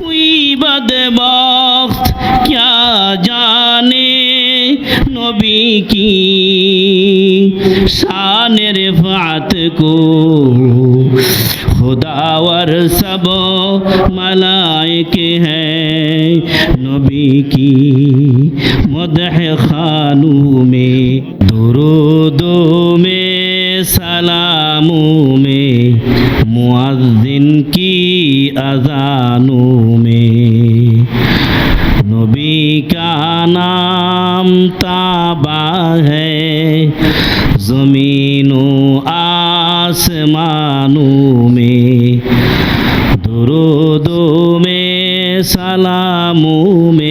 कोई बदबख्त क्या जाने नबी की शान रिफ़ात को खुदावर सब मलाइके हैं नबी की मदह खानों में दुरूदों में सलामों में मुअज़्ज़िन की अज़ानों में नबी का नाम ताबा है ज़मीनों आसमानों में दुरूदों में सलामों में